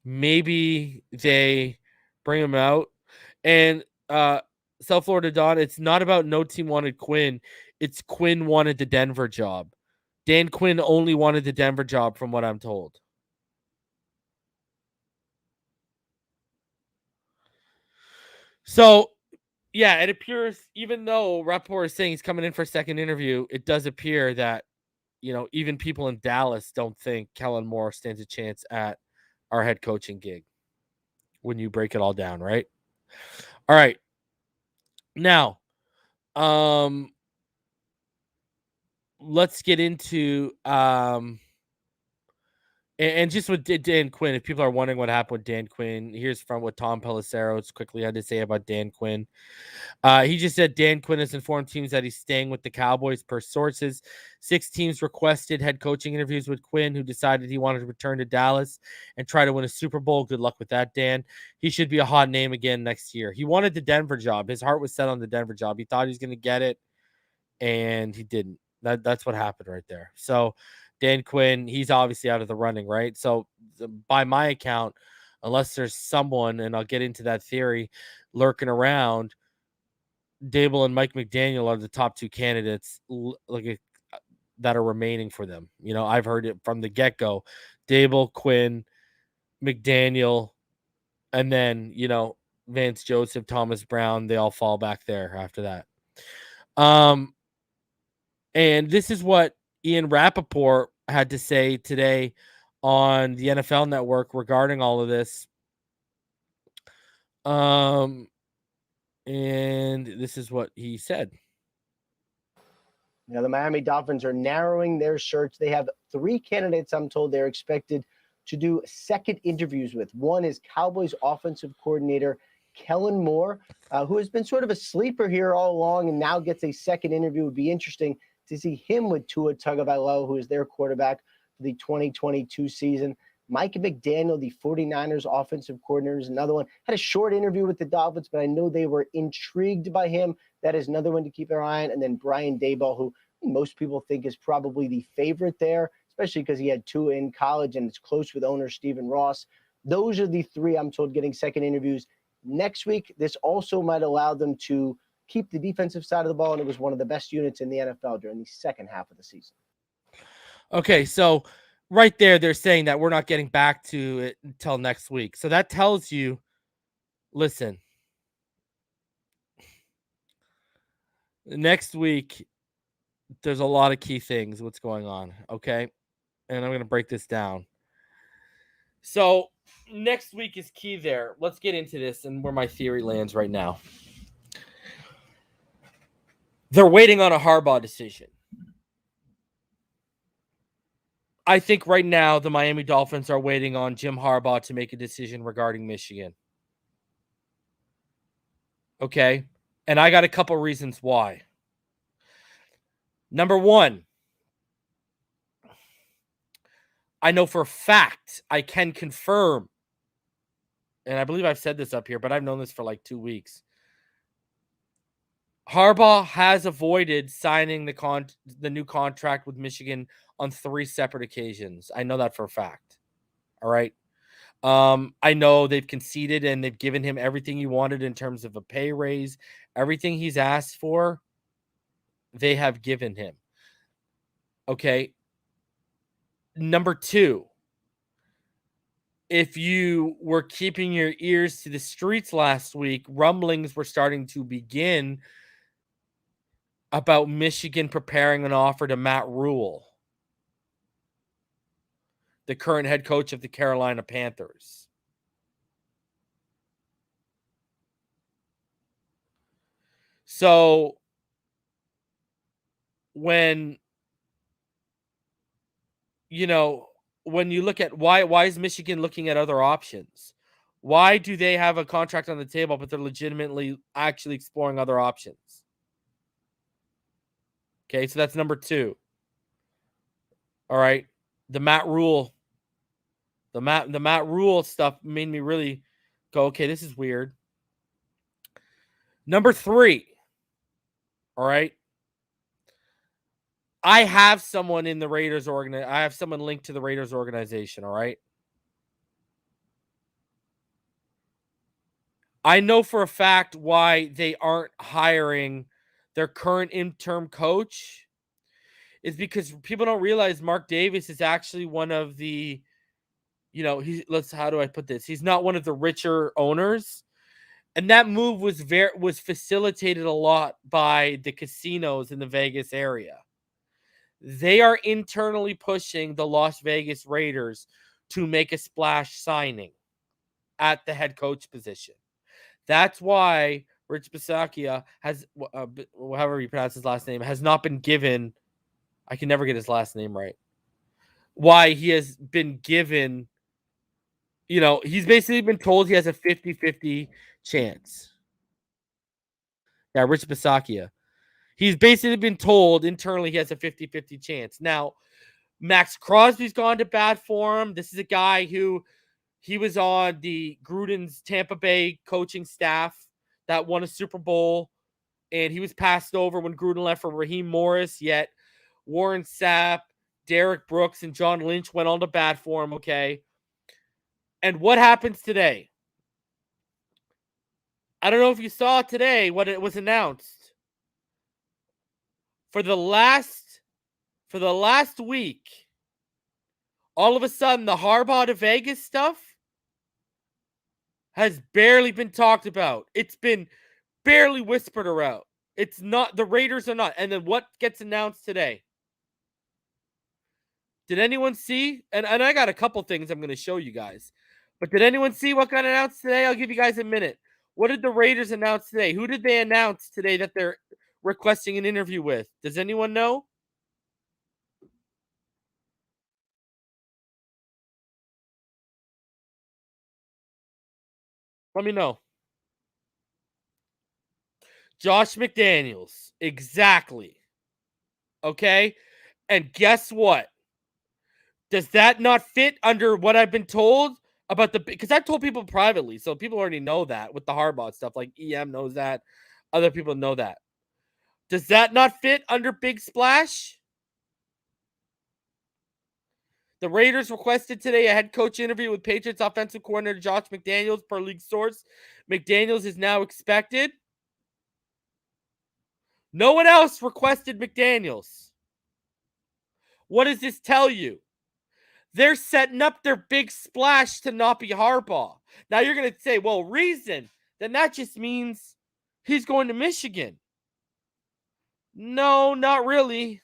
Maybe they bring him out. And South Florida Don, it's not about no team wanted Quinn. It's Quinn wanted the Denver job. Dan Quinn only wanted the Denver job, from what I'm told. So, yeah, it appears, even though Rappaport is saying he's coming in for a second interview, it does appear that, even people in Dallas don't think Kellen Moore stands a chance at our head coaching gig when you break it all down, right? All right. Now, let's get into and just with Dan Quinn. If people are wondering what happened with Dan Quinn, here's from what Tom Pelissero quickly had to say about Dan Quinn. He just said Dan Quinn has informed teams that he's staying with the Cowboys per sources. 6 teams requested head coaching interviews with Quinn, who decided he wanted to return to Dallas and try to win a Super Bowl. Good luck with that, Dan. He should be a hot name again next year. He wanted the Denver job. His heart was set on the Denver job. He thought he was going to get it, and he didn't. That's what happened right there. So Dan Quinn, he's obviously out of the running, right? So by my account, unless there's someone, and I'll get into that theory, lurking around, Daboll and Mike McDaniel are the top 2 candidates that are remaining for them. I've heard it from the get-go. Daboll, Quinn, McDaniel, and then, Vance Joseph, Thomas Brown, they all fall back there after that. And this is what Ian Rappaport had to say today on the NFL Network regarding all of this. And this is what he said. Now, the Miami Dolphins are narrowing their search. They have 3 candidates, I'm told, they're expected to do second interviews with. One is Cowboys offensive coordinator Kellen Moore, who has been sort of a sleeper here all along and now gets a second interview. It would be interesting to see him with Tua Tagovailoa, who is their quarterback for the 2022 season. Mike McDaniel, the 49ers offensive coordinator, is another one. Had a short interview with the Dolphins, but I know they were intrigued by him. That is another one to keep their eye on. And then Brian Daboll, who most people think is probably the favorite there, especially because he had 2 in college and it's close with owner Stephen Ross. Those are the 3, I'm told, getting second interviews next week. This also might allow them to keep the defensive side of the ball, and it was one of the best units in the NFL during the second half of the season. Okay, so right there, they're saying that we're not getting back to it until next week. So that tells you, listen, next week, there's a lot of key things, what's going on, okay? And I'm going to break this down. So next week is key there. Let's get into this and where my theory lands right now. They're waiting on a Harbaugh decision. I think right now the Miami Dolphins are waiting on Jim Harbaugh to make a decision regarding Michigan. Okay? And I got a couple reasons why. Number 1, I know for a fact, I can confirm, and I believe I've said this up here, but I've known this for like 2 weeks. Harbaugh has avoided signing the new contract with Michigan on 3 separate occasions. I know that for a fact. All right. I know they've conceded and they've given him everything he wanted in terms of a pay raise. Everything he's asked for, they have given him. Okay. Number 2, if you were keeping your ears to the streets last week, rumblings were starting to begin about Michigan preparing an offer to Matt Rule, the current head coach of the Carolina Panthers. So when you look at why is Michigan looking at other options? Why do they have a contract on the table, but they're legitimately actually exploring other options? Okay, so that's number 2. All right. The Matt Rule The Matt Rule stuff made me really go, okay, this is weird. Number 3. All right. I have someone in the Raiders I have someone linked to the Raiders organization, all right? I know for a fact why they aren't hiring their current interim coach is because people don't realize Mark Davis is actually one of the, how do I put this? He's not one of the richer owners. And that move was facilitated a lot by the casinos in the Vegas area. They are internally pushing the Las Vegas Raiders to make a splash signing at the head coach position. That's why Rich Bisaccia has, however you pronounce his last name, has not been given. I can never get his last name right. Why he has been given, he's basically been told he has a 50-50 chance. Yeah, Rich Bisaccia. He's basically been told internally he has a 50-50 chance. Now, Max Crosby's gone to bat for him. This is a guy who he was on the Gruden's Tampa Bay coaching staff that won a Super Bowl, and he was passed over when Gruden left for Raheem Morris, yet Warren Sapp, Derek Brooks, and John Lynch went on to bat for him, okay? And what happens today? I don't know if you saw today what it was announced. For the last week, all of a sudden, the Harbaugh to Vegas stuff has barely been talked about. It's been barely whispered around. It's not, the Raiders are not. And then what gets announced today? Did anyone see? And I got a couple things I'm going to show you guys. But did anyone see what got announced today? I'll give you guys a minute. What did the Raiders announce today? Who did they announce today that they're requesting an interview with? Does anyone know? Let me know. Josh McDaniels. Exactly. Okay? And guess what? Does that not fit under what I've been told about because I've told people privately, so people already know that with the Harbaugh stuff, like EM knows that, other people know that. Does that not fit under Big Splash? The Raiders requested today a head coach interview with Patriots offensive coordinator Josh McDaniels per league source. McDaniels is now expected. No one else requested McDaniels. What does this tell you? They're setting up their big splash to not be Harbaugh. Now you're going to say, well, reason. Then that just means he's going to Michigan. No, not really.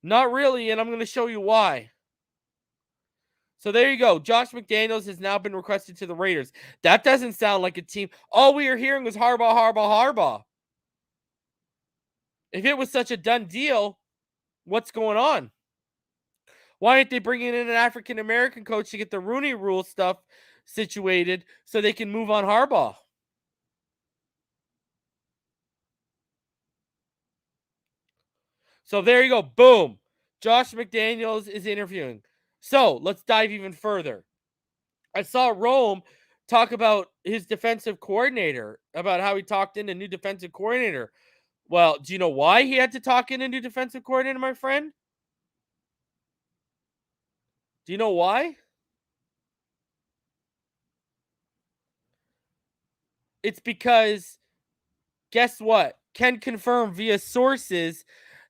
Not really, and I'm going to show you why. So there you go. Josh McDaniels has now been requested to the Raiders. That doesn't sound like a team. All we are hearing was Harbaugh. If it was such a done deal, what's going on? Why aren't they bringing in an African-American coach to get the Rooney Rule stuff situated so they can move on Harbaugh? So there you go. Boom. Josh McDaniels is interviewing. So let's dive even further. I saw Rome talk about his defensive coordinator, about how he talked in a new defensive coordinator. Well, do you know why he had to talk in a new defensive coordinator, my friend? Do you know why? It's because, guess what? Ken confirmed via sources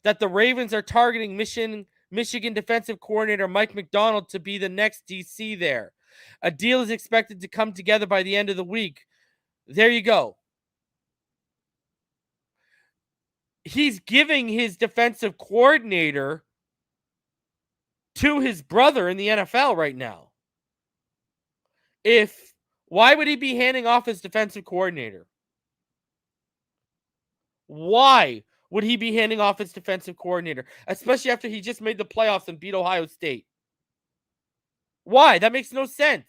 that the Ravens are targeting Michigan defensive coordinator Mike McDonald to be the next DC there. A deal is expected to come together by the end of the week. There you go. He's giving his defensive coordinator to his brother in the NFL right now. Why would he be handing off his defensive coordinator? Why would he be handing off his defensive coordinator, especially after he just made the playoffs and beat Ohio State? Why? That makes no sense.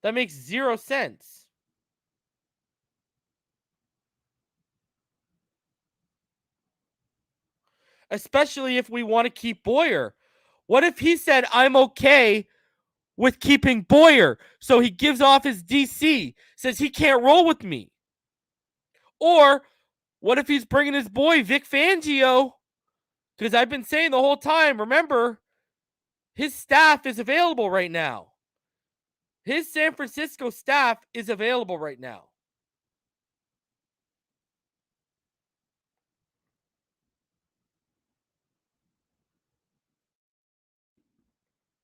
That makes zero sense. especially if we want to keep Boyer. What if he said, I'm okay with keeping Boyer? So he gives off his DC, says he can't roll with me. Or what if he's bringing his boy, Vic Fangio? Because I've been saying the whole time, remember, his staff is available right now. His San Francisco staff is available right now.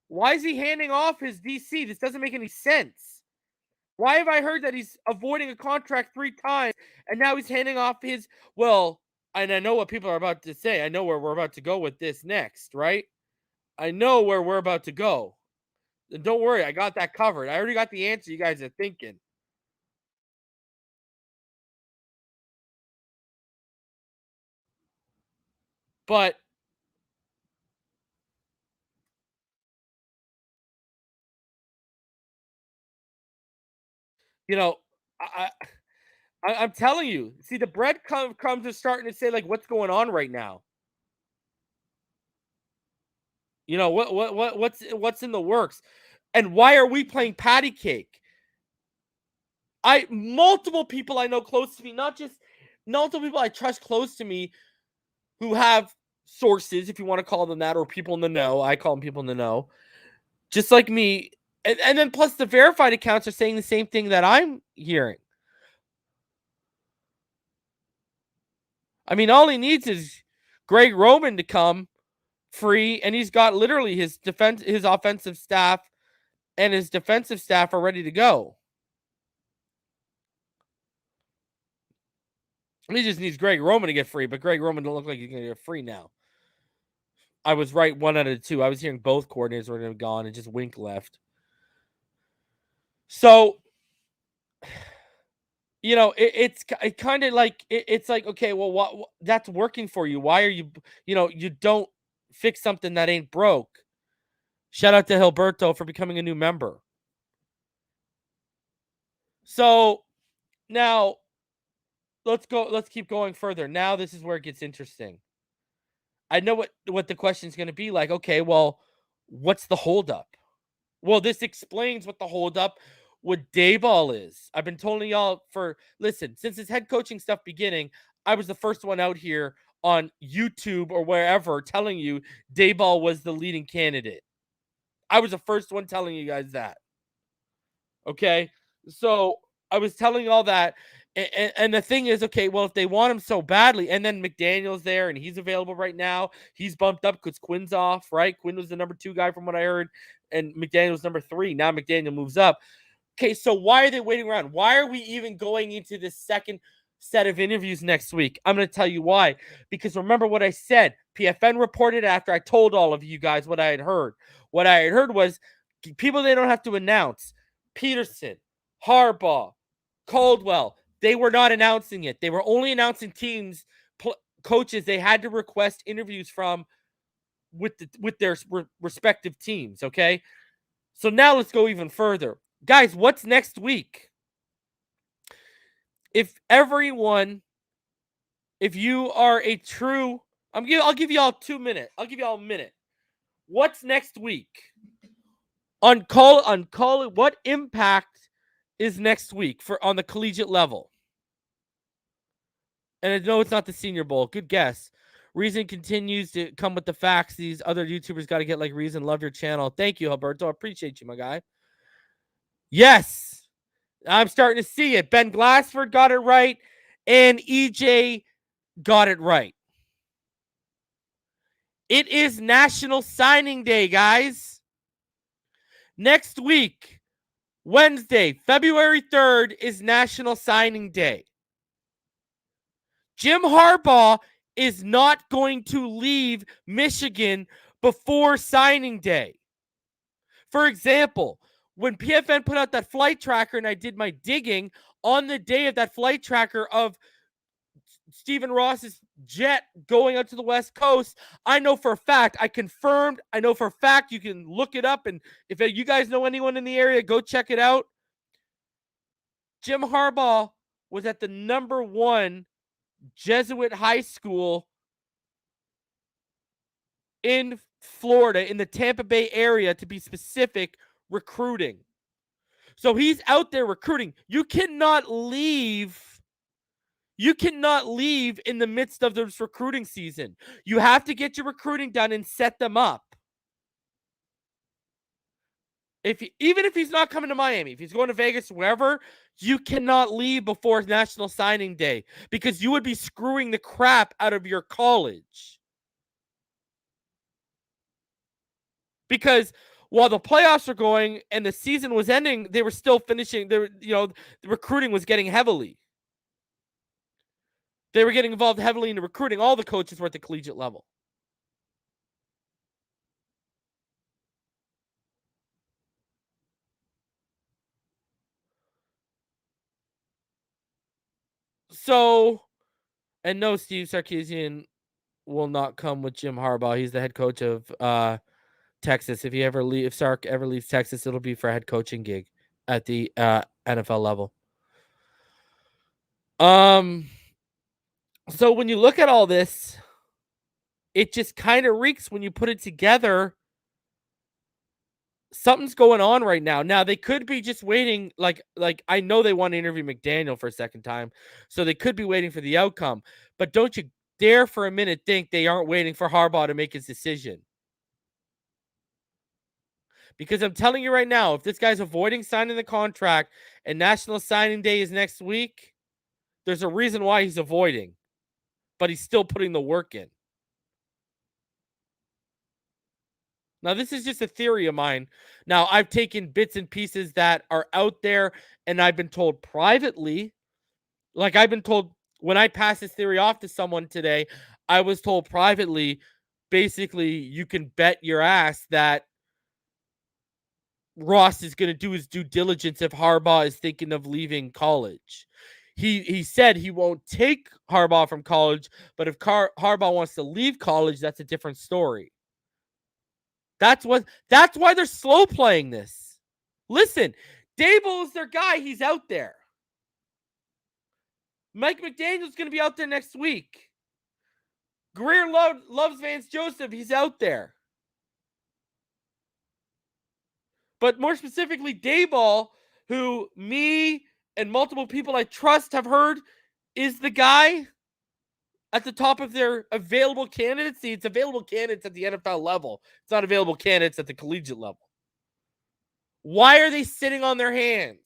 Why is he handing off his DC? This doesn't make any sense. Why have I heard that he's avoiding a contract 3 times and now he's handing off his, well, and I know what people are about to say. I know where we're about to go with this next, right? I know where we're about to go. And don't worry, I got that covered. I already got the answer you guys are thinking. But you know, I'm telling you. See, the breadcrumbs are starting to say like, what's going on right now? You know what's in the works, and why are we playing patty cake? Multiple people I know close to me, not just multiple people I trust close to me, who have sources, if you want to call them that, or people in the know. I call them people in the know, just like me. And then plus the verified accounts are saying the same thing that I'm hearing. I mean, all he needs is Greg Roman to come free, and he's got literally his offensive staff and his defensive staff are ready to go. He just needs Greg Roman to get free, but Greg Roman don't look like he's going to get free now. I was right 1 out of 2. I was hearing both coordinators were going to be gone and just Wink left. So, you know, it's kind of like, it's like, okay, well, what that's working for you. Why are you don't fix something that ain't broke. Shout out to Hilberto for becoming a new member. So now let's keep going further. Now this is where it gets interesting. I know what the question is going to be like. Okay, well, what's the holdup? Well, this explains what the holdup with Daboll is. I've been telling y'all since his head coaching stuff beginning, I was the first one out here on YouTube or wherever telling you Daboll was the leading candidate. I was the first one telling you guys that. Okay, so I was telling all that. And the thing is, okay, well, if they want him so badly, and then McDaniel's there and he's available right now, he's bumped up because Quinn's off, right? Quinn was the number 2 guy from what I heard, and McDaniel's number 3. Now McDaniel moves up. Okay, so why are they waiting around? Why are we even going into this second set of interviews next week? I'm going to tell you why. Because remember what I said. PFN reported after I told all of you guys what I had heard. What I had heard was people they don't have to announce. Peterson, Harbaugh, Caldwell, they were not announcing it. They were only announcing teams, coaches they had to request interviews from with their respective teams, okay? So now let's go even further. Guys, what's next week? If you are a true, I'll give y'all 2 minutes. I'll give y'all a minute. What's next week? On call it, what impact is next week on the collegiate level? And I know it's not the Senior Bowl. Good guess. Reason continues to come with the facts. These other YouTubers got to get like Reason. Love your channel. Thank you, Alberto. I appreciate you, my guy. Yes, I'm starting to see it. Ben Glassford got it right, and EJ got it right. It is National Signing Day, guys. Next week, Wednesday, February 3rd, is National Signing Day. Jim Harbaugh is not going to leave Michigan before signing day. For example, when PFN put out that flight tracker and I did my digging on the day of that flight tracker of Stephen Ross's jet going out to the West Coast, I know for a fact, I know for a fact, you can look it up, and if you guys know anyone in the area, go check it out. Jim Harbaugh was at the number 1 Jesuit high school in Florida, in the Tampa Bay area, to be specific, recruiting. So he's out there recruiting. You cannot leave in the midst of this recruiting season. You have to get your recruiting done and set them up. Even if he's not coming to Miami, if he's going to Vegas, wherever, you cannot leave before National Signing Day because you would be screwing the crap out of your college. Because while the playoffs were going and the season was ending, they were still finishing. The recruiting was getting heavily. They were getting involved heavily in the recruiting. All the coaches were at the collegiate level. So, and no, Steve Sarkisian will not come with Jim Harbaugh. He's the head coach of Texas. If Sark ever leaves Texas, it'll be for a head coaching gig at the NFL level. So when you look at all this, it just kind of reeks when you put it together. Something's going on right now. Now they could be just waiting. Like I know they want to interview McDaniel for a second time, so they could be waiting for the outcome. But don't you dare for a minute think they aren't waiting for Harbaugh to make his decision. Because I'm telling you right now, if this guy's avoiding signing the contract and National Signing Day is next week, there's a reason why he's avoiding. But he's still putting the work in. Now, this is just a theory of mine. Now, I've taken bits and pieces that are out there, and I've been told privately, like I've been told when I passed this theory off to someone today, I was told privately, basically, you can bet your ass that Ross is going to do his due diligence if Harbaugh is thinking of leaving college. He said he won't take Harbaugh from college, but if Harbaugh wants to leave college, that's a different story. That's why they're slow playing this. Listen, Daboll is their guy. He's out there. Mike McDaniel's going to be out there next week. Greer loves Vance Joseph. He's out there. But more specifically, Daboll, who me and multiple people I trust have heard is the guy at the top of their available candidates. See, it's available candidates at the NFL level. It's not available candidates at the collegiate level. Why are they sitting on their hands?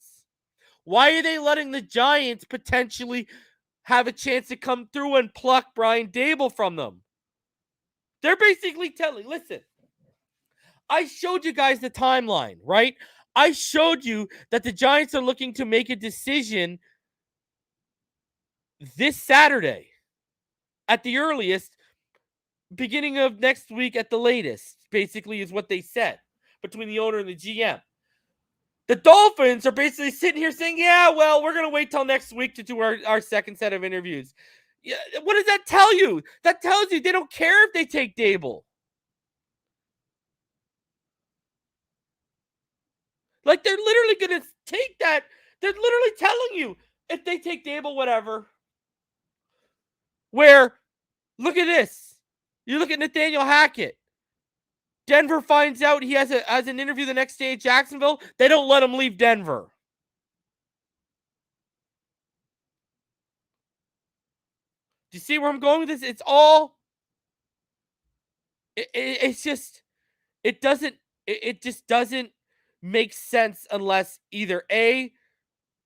Why are they letting the Giants potentially have a chance to come through and pluck Brian Daboll from them? They're basically telling, listen, I showed you guys the timeline, right? I showed you that the Giants are looking to make a decision this Saturday at the earliest, beginning of next week at the latest, basically is what they said between the owner and the GM. The Dolphins are basically sitting here saying, yeah, well, we're going to wait till next week to do our second set of interviews. Yeah, what does that tell you? That tells you they don't care if they take Daboll. Like, they're literally going to take that. They're literally telling you if they take Daboll, whatever. Where, look at this. You look at Nathaniel Hackett. Denver finds out he has an interview the next day at Jacksonville. They don't let him leave Denver. Do you see where I'm going with this? It's all. It's just. It just doesn't make sense unless either A,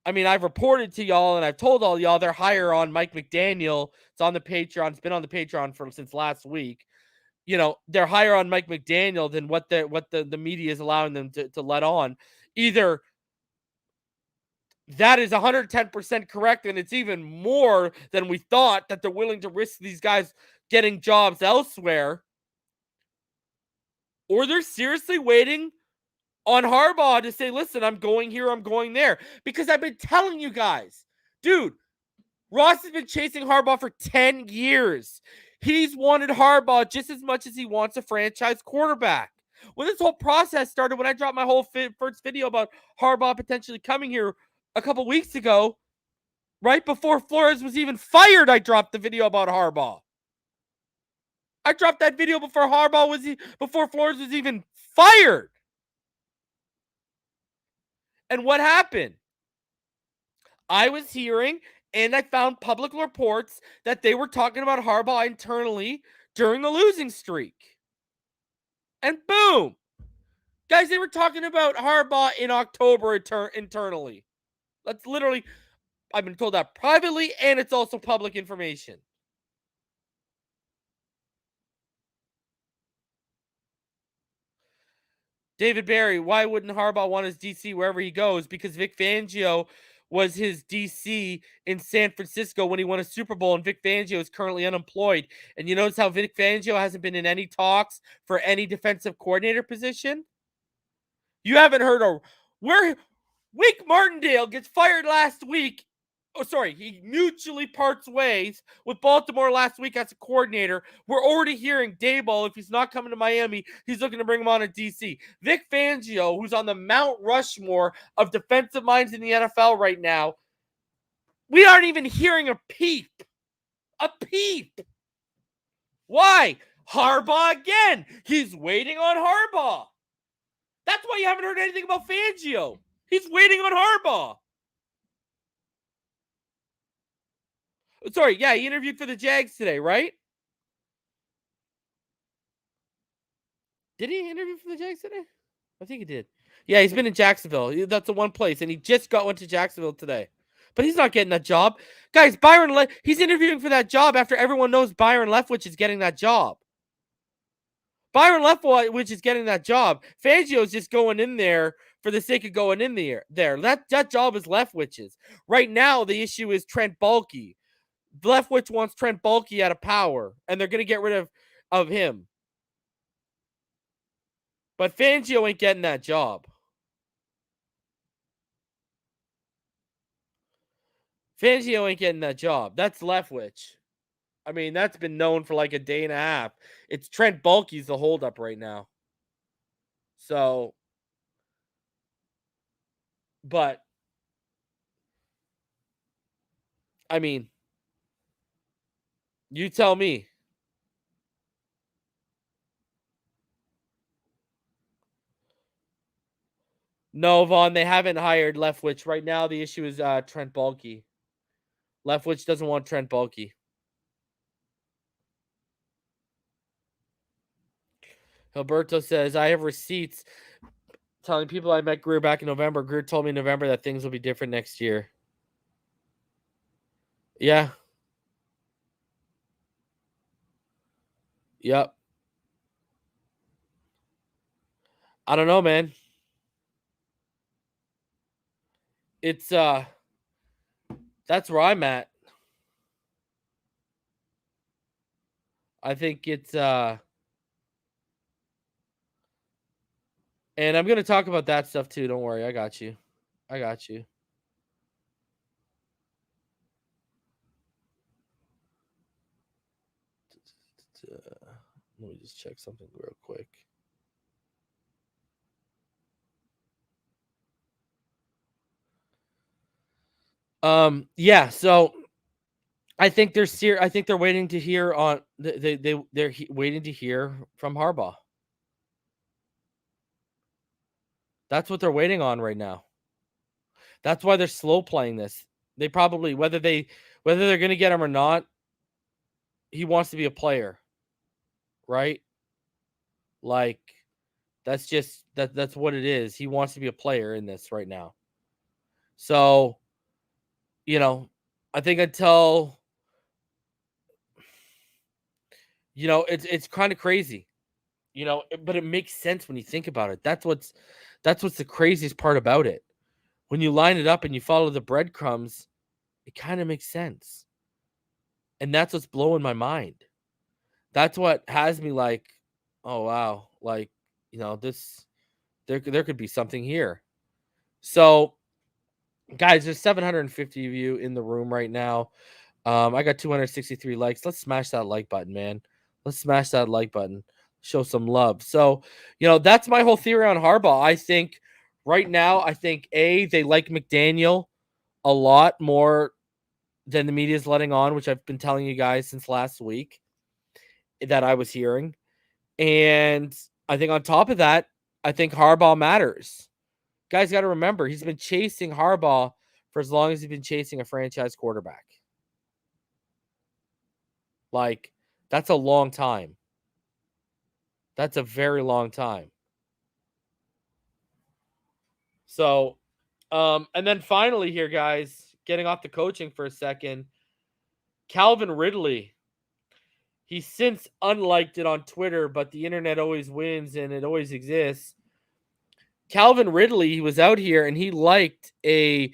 I mean, I've reported to y'all and I've told all y'all they're higher on Mike McDaniel. It's on the Patreon. It's been on the Patreon since last week. You know, they're higher on Mike McDaniel than what the media is allowing them to let on. Either that is 110% correct, and it's even more than we thought that they're willing to risk these guys getting jobs elsewhere, or they're seriously waiting on Harbaugh to say, listen, I'm going here, I'm going there. Because I've been telling you guys, dude, Ross has been chasing Harbaugh for 10 years. He's wanted Harbaugh just as much as he wants a franchise quarterback. When this whole process started, when I dropped my whole first video about Harbaugh potentially coming here a couple weeks ago, right before Flores was even fired, I dropped the video about Harbaugh. I dropped that video before before Flores was even fired. And what happened? I was hearing and I found public reports that they were talking about Harbaugh internally during the losing streak. And boom! Guys, they were talking about Harbaugh in October internally. That's literally, I've been told that privately, and it's also public information. David Barry, why wouldn't Harbaugh want his DC wherever he goes? Because Vic Fangio was his DC in San Francisco when he won a Super Bowl, and Vic Fangio is currently unemployed. And you notice how Vic Fangio hasn't been in any talks for any defensive coordinator position? You haven't heard where Wink Martindale gets fired last week. Oh, sorry, he mutually parts ways with Baltimore last week as a coordinator. We're already hearing Daboll, if he's not coming to Miami, he's looking to bring him on in DC. Vic Fangio, who's on the Mount Rushmore of defensive minds in the NFL right now, we aren't even hearing a peep. A peep. Why? Harbaugh again. He's waiting on Harbaugh. That's why you haven't heard anything about Fangio. He's waiting on Harbaugh. Sorry, yeah, he interviewed for the Jags today, right? Did he interview for the Jags today? I think he did. Yeah, he's been in Jacksonville. That's the one place, and he just went to Jacksonville today. But he's not getting that job. Guys, he's interviewing for that job after everyone knows Byron Leftwich is getting that job. Byron Leftwich is getting that job. Fangio's just going in there for the sake of going in there. That job is Leftwich's. Right now, the issue is Trent Baalke. Leftwich wants Trent Baalke out of power, and they're going to get rid of him. But Fangio ain't getting that job. Fangio ain't getting that job. That's Leftwich. I mean, that's been known for like a day and a half. It's Trent Baalke's the holdup right now. So, but, I mean, you tell me. No, Vaughn, they haven't hired Leftwich. Right now, the issue is Trent Baalke. Leftwich doesn't want Trent Baalke. Gilberto says, I have receipts telling people I met Greer back in November. Greer told me in November that things will be different next year. Yeah. Yep. I don't know, man. It's that's where I'm at. I think it's and I'm going to talk about that stuff too. Don't worry. I got you. Let me just check something real quick. Yeah, so I think they're waiting to hear on they're waiting to hear from Harbaugh. That's what they're waiting on right now. That's why they're slow playing this. They probably whether they're going to get him or not, he wants to be a player. Right? Like that's just that's what it is. He wants to be a player in this right now. So, I think until it's kind of crazy. But it makes sense when you think about it. That's what's the craziest part about it. When you line it up and you follow the breadcrumbs, it kind of makes sense. And that's what's blowing my mind. That's what has me like, oh wow, like, this there could be something here. So, guys, there's 750 of you in the room right now. I got 263 likes. Let's smash that like button, man. Let's smash that like button. Show some love. So, that's my whole theory on Harbaugh. I think right now, they like McDaniel a lot more than the media is letting on, which I've been telling you guys since last week. that I was hearing. And I think on top of that, I think Harbaugh matters. Guys got to remember, he's been chasing Harbaugh for as long as he's been chasing a franchise quarterback. Like, that's a long time. That's a very long time. So, and then finally here, guys, getting off the coaching for a second, Calvin Ridley. He's since unliked it on Twitter, but the internet always wins and it always exists. Calvin Ridley, he was out here and he liked a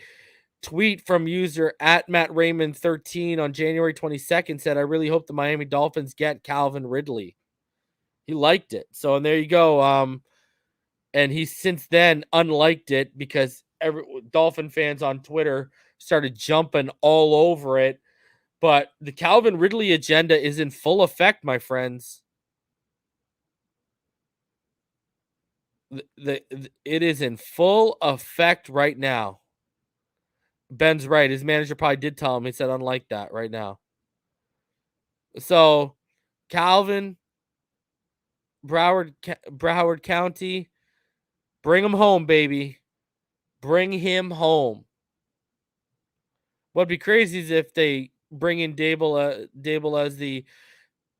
tweet from user at Matt Raymond 13 on January 22nd, said, I really hope the Miami Dolphins get Calvin Ridley. He liked it. So, and there you go. And he's since then unliked it because Dolphin fans on Twitter started jumping all over it. But the Calvin Ridley agenda is in full effect, my friends. It is in full effect right now. Ben's right. His manager probably did tell him. He said, unlike that right now. So, Calvin, Broward County, bring him home, baby. Bring him home. What'd be crazy is if they bring in Daboll as the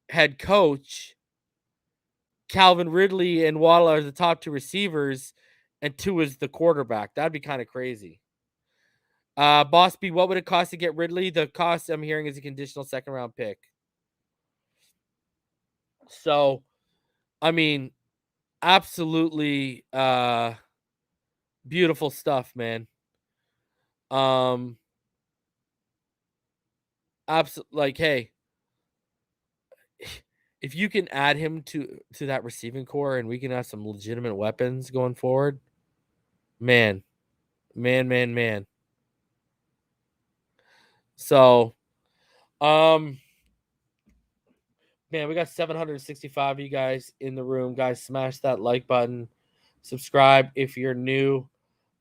head coach, Calvin Ridley and Waddle are the top two receivers, and two is the quarterback. That'd be kind of crazy. Boss B, what would it cost to get Ridley? The cost I'm hearing is a conditional second round pick. So, I mean, absolutely beautiful stuff, man. Like, hey, if you can add him to that receiving core and we can have some legitimate weapons going forward, man. So, man, we got 765 of you guys in the room. Guys, smash that like button. Subscribe if you're new.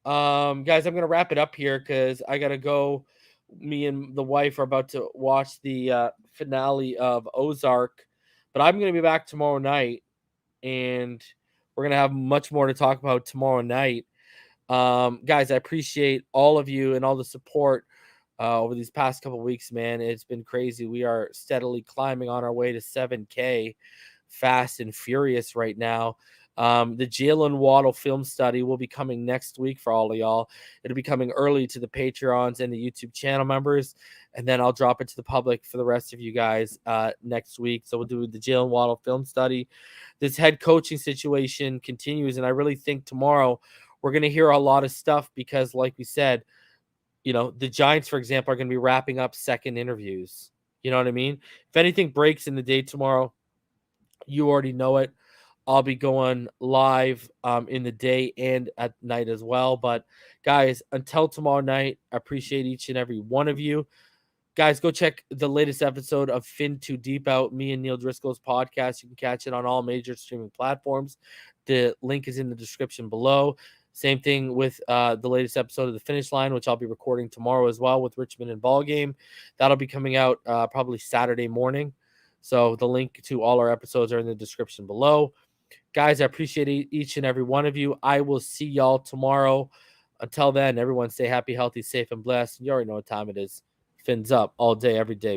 Guys, I'm gonna wrap it up here because I gotta go. Me and the wife are about to watch the finale of Ozark, but I'm gonna be back tomorrow night, and we're gonna have much more to talk about tomorrow night. Guys, I appreciate all of you and all the support over these past couple weeks, man. It's been crazy. We are steadily climbing on our way to 7K, fast and furious right now. The Jalen Waddle film study will be coming next week for all of y'all. It'll be coming early to the Patreons and the YouTube channel members, and then I'll drop it to the public for the rest of you guys next week. So we'll do the Jalen Waddle film study. This head coaching situation continues, and I really think tomorrow we're going to hear a lot of stuff because, like we said, you know, the Giants, for example, are going to be wrapping up second interviews. You know what I mean? If anything breaks in the day tomorrow, you already know it. I'll be going live in the day and at night as well. But guys, until tomorrow night, I appreciate each and every one of you. Guys, go check the latest episode of Fin Too Deep out, me and Neil Driscoll's podcast. You can catch it on all major streaming platforms. The link is in the description below. Same thing with the latest episode of The Finish Line, which I'll be recording tomorrow as well with Richmond and Ballgame. That'll be coming out probably Saturday morning. So the link to all our episodes are in the description below. Guys, I appreciate each and every one of you. I will see y'all tomorrow. Until then, everyone stay happy, healthy, safe, and blessed. You already know what time it is. Fins up all day, every day.